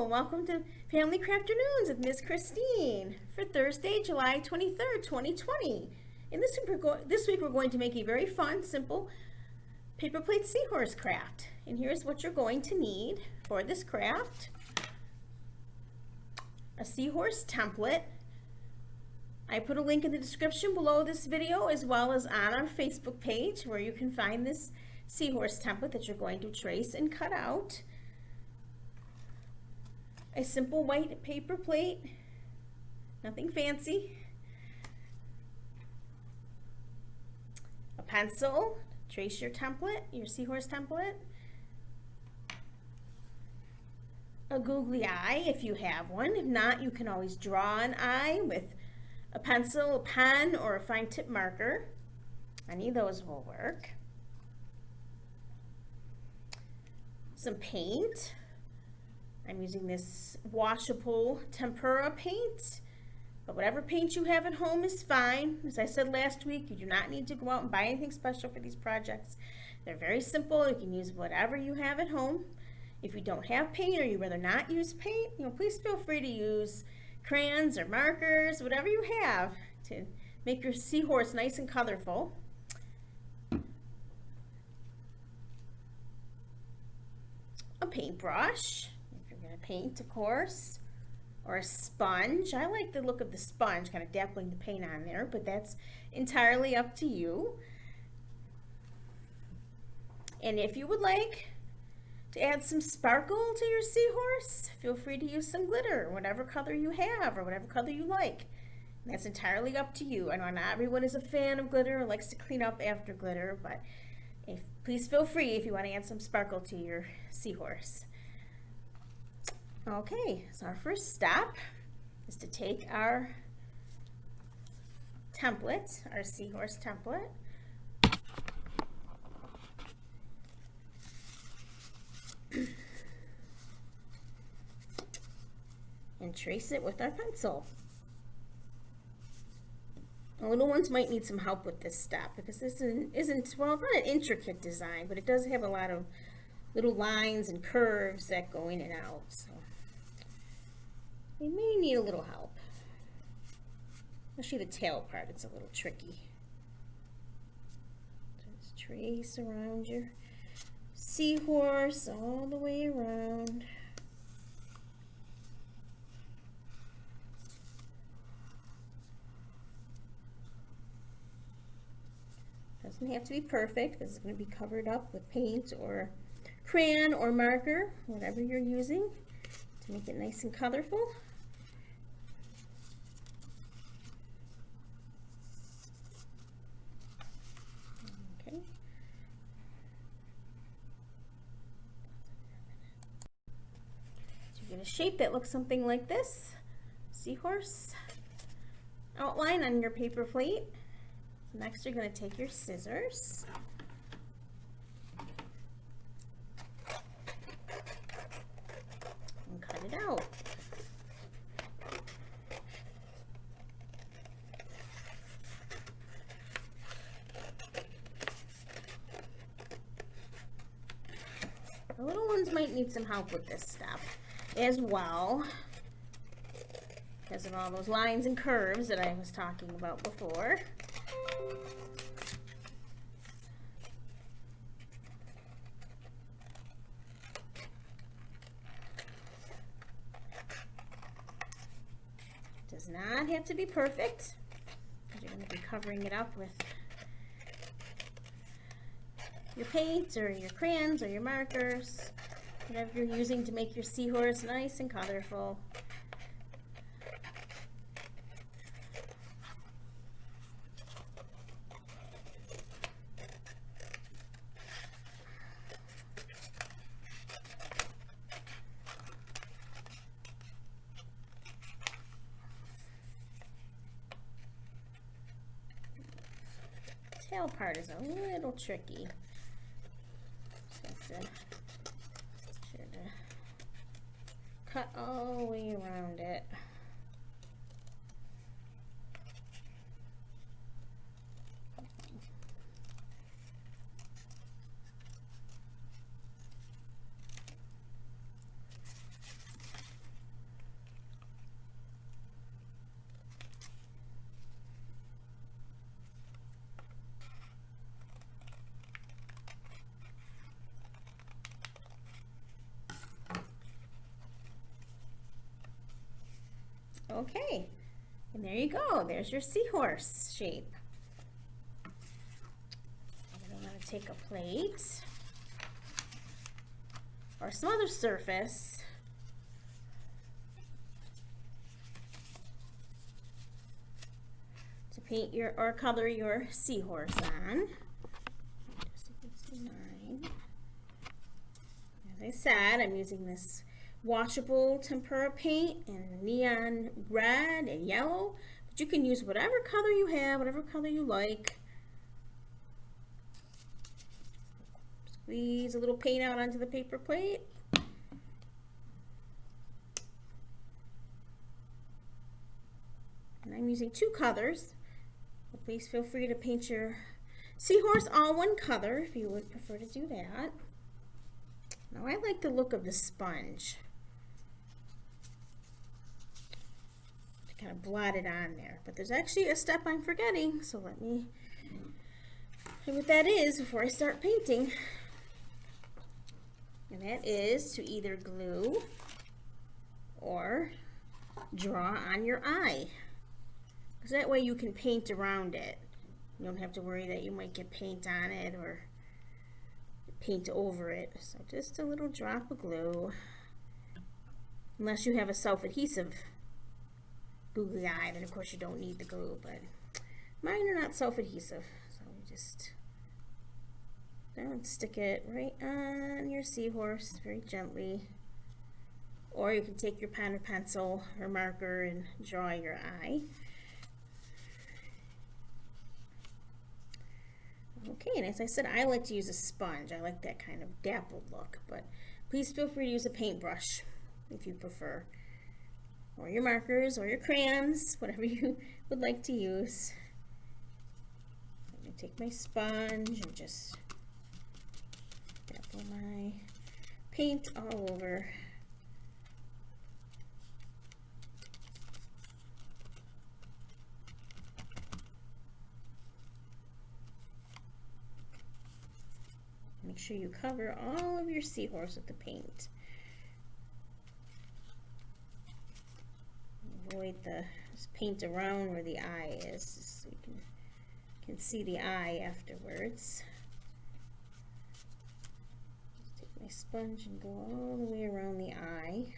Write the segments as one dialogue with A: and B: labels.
A: and welcome to Family Crafternoons with Miss Christine for Thursday, July 23rd, 2020. And this week we're going to make a very fun, simple paper plate seahorse craft. And here's what you're going to need for this craft. A seahorse template. I put a link in the description below this video as well as on our Facebook page where you can find this seahorse template that you're going to trace and cut out. A simple white paper plate, nothing fancy. A pencil, trace your template, your seahorse template. A googly eye if you have one. If not, you can always draw an eye with a pencil, a pen, or a fine tip marker. Any of those will work. Some paint. I'm using this washable tempera paint, but whatever paint you have at home is fine. As I said last week, you do not need to go out and buy anything special for these projects. They're very simple. You can use whatever you have at home. If you don't have paint or you'd rather not use paint, please feel free to use crayons or markers, whatever you have to make your seahorse nice and colorful. A paintbrush. Paint, of course, or a sponge. I like the look of the sponge, kind of dappling the paint on there, but that's entirely up to you. And if you would like to add some sparkle to your seahorse, feel free to use some glitter, whatever color you have or whatever color you like. And that's entirely up to you. I know not everyone is a fan of glitter or likes to clean up after glitter, but please feel free if you want to add some sparkle to your seahorse. Okay, so our first step is to take our template, our seahorse template, and trace it with our pencil. The little ones might need some help with this step because this isn't, well, it's not an intricate design, but it does have a lot of little lines and curves that go in and out. So we may need a little help. Especially the tail part, it's a little tricky. Just trace around your seahorse all the way around. Doesn't have to be perfect because it's going to be covered up with paint or crayon or marker, whatever you're using to make it nice and colorful. Okay. So you get a shape that looks something like this. Seahorse outline on your paper plate. Next, you're going to take your scissors and cut it out. The little ones might need some help with this step as well because of all those lines and curves that I was talking about before. Does not have to be perfect because you're going to be covering it up with your paint or your crayons or your markers, whatever you're using to make your seahorse nice and colorful. Tail part is a little tricky. So I have to cut all the way around it. Okay, and there you go. There's your seahorse shape. I'm going to take a plate or some other surface to paint your or color your seahorse on. Just so you can see mine. As I said, I'm using this washable tempera paint in neon red and yellow, but you can use whatever color you have, whatever color you like. Squeeze a little paint out onto the paper plate. And I'm using 2 colors. So please feel free to paint your seahorse all one color if you would prefer to do that. Now I like the look of the sponge. To kind of blot it on there. But there's actually a step I'm forgetting, so let me see what that is before I start painting. And that is to either glue or draw on your eye. Because that way you can paint around it. You don't have to worry that you might get paint on it or paint over it. So just a little drop of glue. Unless you have a self-adhesive googly eye, then of course you don't need the glue, but mine are not self-adhesive. So you just stick it right on your seahorse very gently. Or you can take your pen or pencil or marker and draw your eye. Okay, and as I said, I like to use a sponge. I like that kind of dappled look, but please feel free to use a paintbrush if you prefer. Or your markers or your crayons, whatever you would like to use. I'm going to take my sponge and just dapple my paint all over. Make sure you cover all of your seahorse with the paint. Avoid the paint around where the eye is, so you can see the eye afterwards. Just take my sponge and go all the way around the eye.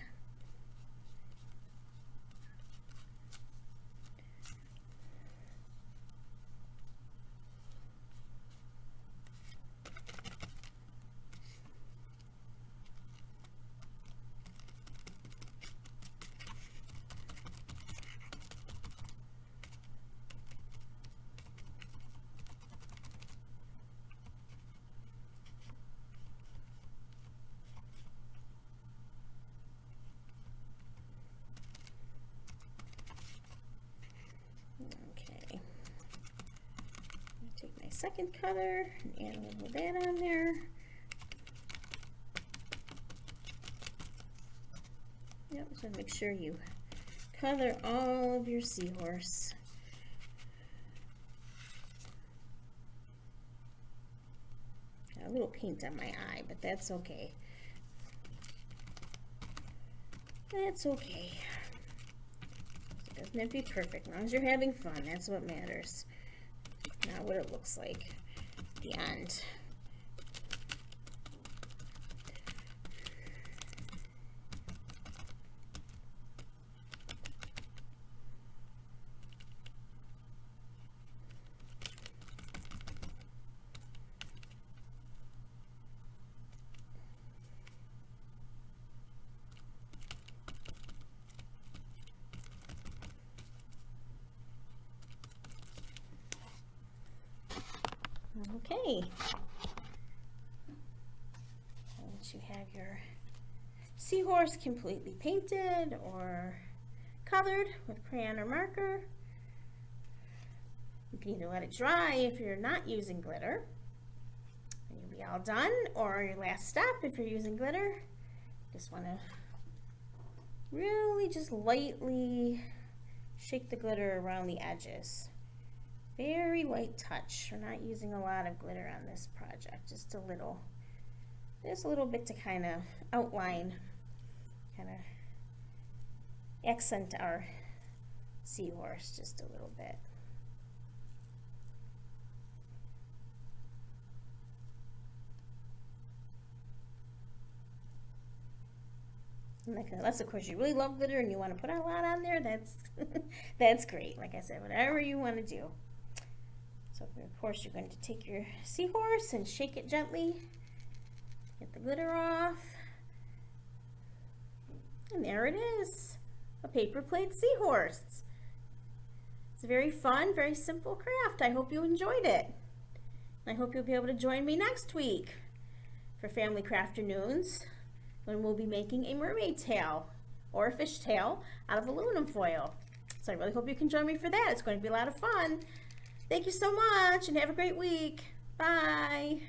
A: Second color and add a little of that on there. Yep, so make sure you color all of your seahorse. Got a little paint on my eye, but that's okay. That's okay. It doesn't have to be perfect. As long as you're having fun, that's what matters. Not what it looks like at the end. Okay, once you have your seahorse completely painted or colored with crayon or marker, you can either let it dry if you're not using glitter, and you'll be all done, or your last step if you're using glitter, just want to really just lightly shake the glitter around the edges. Very light touch. We're not using a lot of glitter on this project, just a little bit to kind of outline, kind of accent our seahorse just a little bit. Unless of course you really love glitter and you want to put a lot on there, that's great. Like I said, whatever you want to do. So of course you're going to take your seahorse and shake it gently, get the glitter off, and there it is, a paper plate seahorse. It's a very fun, very simple craft. I hope you enjoyed it. I hope you'll be able to join me next week for Family Crafternoons, when we'll be making a mermaid tail or a fish tail out of aluminum foil. So I really hope you can join me for that. It's going to be a lot of fun. Thank you so much and have a great week. Bye.